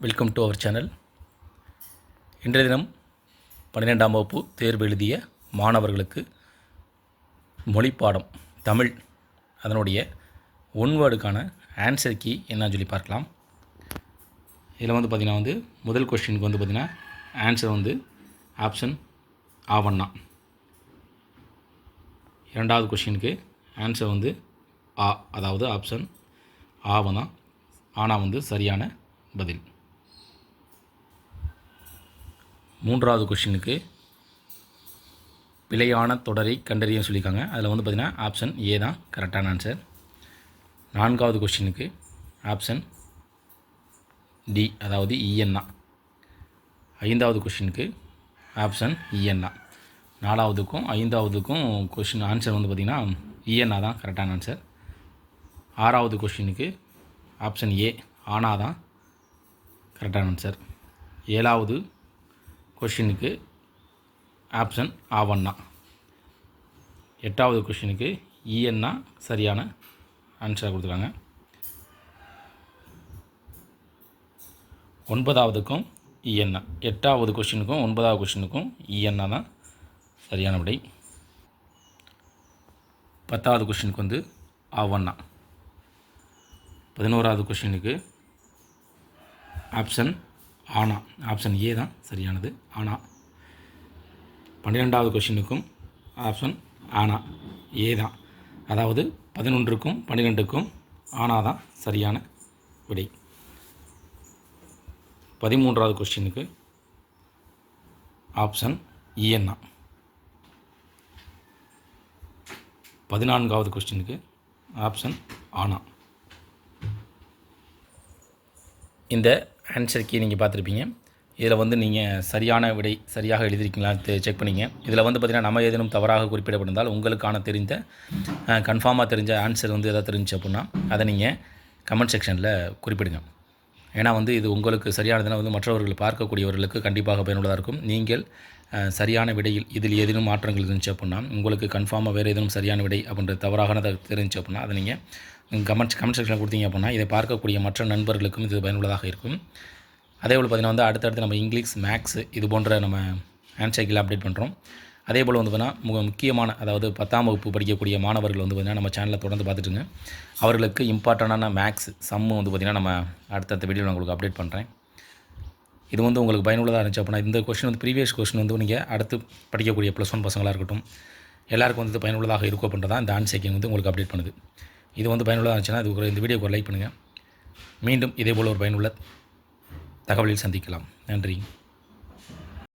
Welcome to our channel. இன்றைய தினம் 12ஆம் வகுப்பு தேர்வு எழுதிய மாணவர்களுக்கு மொழிப்பாடம் தமிழ் அதனுடைய ஒன் வேர்டுக்கான ஆன்சர் கீ என்னன்னு சொல்லி பார்க்கலாம். இதில் பார்த்திங்கன்னா முதல் கொஸ்டினுக்கு பார்த்திங்கன்னா ஆன்சர் ஆப்ஷன் ஆவண்ணா. இரண்டாவது கொஸ்டினுக்கு ஆன்சர் ஆ, அதாவது ஆப்ஷன் ஆவண்ணா. ஆனால் சரியான பதில். மூன்றாவது கொஸ்டினுக்கு பிழையான தொடரை கண்டறிய சொல்லியிருக்காங்க. அதில் பார்த்திங்கன்னா ஆப்ஷன் ஏ தான் கரெக்டான ஆன்சர். நான்காவது கொஸ்டினுக்கு ஆப்ஷன் டி, அதாவது இஎன்ஆ. ஐந்தாவது கொஸ்டினுக்கு ஆப்ஷன் இஎன்ஆ. நாலாவதுக்கும் ஐந்தாவதுக்கும் கொஸ்டின் ஆன்சர் பார்த்திங்கன்னா இஎன்ஆ தான் கரெக்டான ஆன்சர். ஆறாவது கொஸ்டினுக்கு ஆப்ஷன் ஏ ஆனா தான் கரெக்டான ஆன்சர். ஏழாவது கொஷினுக்கு ஆப்ஷன் ஆவண்ணா. எட்டாவது கொஷினுக்கு இஎன்ஆ சரியான ஆன்சராக கொடுத்துருக்காங்க. ஒன்பதாவதுக்கும் இஎன்ஆ. எட்டாவது கொஷினுக்கும் ஒன்பதாவது கொஷினுக்கும் இஎன்ஆ தான் சரியான விடை. பத்தாவது கொஷினுக்கு ஆவண்ணா. 11வது கொஷினுக்கு ஆப்ஷன் ஆனா, ஆப்ஷன் ஏ தான் சரியானது, ஆனா. 12வது கொஷினுக்கும் ஆப்ஷன் ஆனா, ஏ தான், அதாவது 11க்கும் 12க்கும் ஆனா தான் சரியான விடை. 13வது கொஸ்டினுக்கு ஆப்ஷன் இஎன்ஆ. 14வது கொஸ்டினுக்கு ஆப்ஷன் ஆனா. இந்த ஆன்சர் கீ நீங்கள் பார்த்துருப்பீங்க. இதில் நீங்கள் சரியான விடை சரியாக எழுதியிருக்கீங்களா செக் பண்ணிங்க. இதில் பார்த்திங்கன்னா நம்ம ஏதேனும் தவறாக குறிப்பிடப்பட்டிருந்தால் உங்களுக்கான தெரிந்த கன்ஃபார்மாக தெரிஞ்ச ஆன்சர் எதாவது தெரிஞ்சு அப்படின்னா அதை நீங்கள் கமெண்ட் செக்ஷனில் குறிப்பிடுங்க. ஏன்னா இது உங்களுக்கு சரியானதுன்னா மற்றவர்கள் பார்க்கக்கூடியவர்களுக்கு கண்டிப்பாக பயனுள்ளதாக இருக்கும். நீங்கள் சரியான விடையில் இதில் ஏதேனும் மாற்றங்கள் இருந்துச்சு அப்படின்னா, உங்களுக்கு கன்ஃபார்மாக வேறு ஏதேனும் சரியான விடை அப்படின்ற தவறாக தெரிஞ்சு அப்படின்னா அதை நீங்கள் கமெண்ட் செக்ஷனில் கொடுத்தீங்க அப்படின்னா இதை பார்க்கக்கூடிய மற்ற நண்பர்களுக்கும் இது பயனுள்ளதாக இருக்கும். அதேபோல் பார்த்திங்கன்னா அடுத்தடுத்து நம்ம இங்கிலீஷ், மேக்ஸ் இது போன்ற நம்ம ஆன்சர் கீழே அப்டேட் பண்ணுறோம். அதேபோல் பார்த்திங்கன்னா முக்கியமான, அதாவது 10ஆம் வகுப்பு படிக்கக்கூடிய மாணவர்கள் பார்த்திங்கன்னா நம்ம சேனலை தொடர்ந்து பார்த்துட்டுங்க. அவர்களுக்கு இம்பார்ட்டண்டான மேக்ஸ் சம்மு பார்த்திங்கன்னா நம்ம அடுத்தடுத்த வீடியோவில் உங்களுக்கு அப்டேட் பண்ணுறேன். இது உங்களுக்கு பயனுள்ளதாக இருந்துச்சு அப்படின்னா இந்த கொஸ்டின் ப்ரீவியஸ் கொஸ்டின் நீங்கள் அடுத்து படிக்கக்கூடிய +1 பசங்களாக இருக்கட்டும் எல்லாருக்கும் இது பயனுள்ளதாக இருக்கும் அப்படின்றதான் இந்த ஆன்சர் கீ உங்களுக்கு அப்டேட் பண்ணுது. இது பயனுள்ளதாக இருந்துச்சுன்னா இந்த வீடியோக்கு ஒரு லைக் பண்ணுங்கள். மீண்டும் இதேபோல் ஒரு பயனுள்ள தகவலில் சந்திக்கலாம். நன்றி.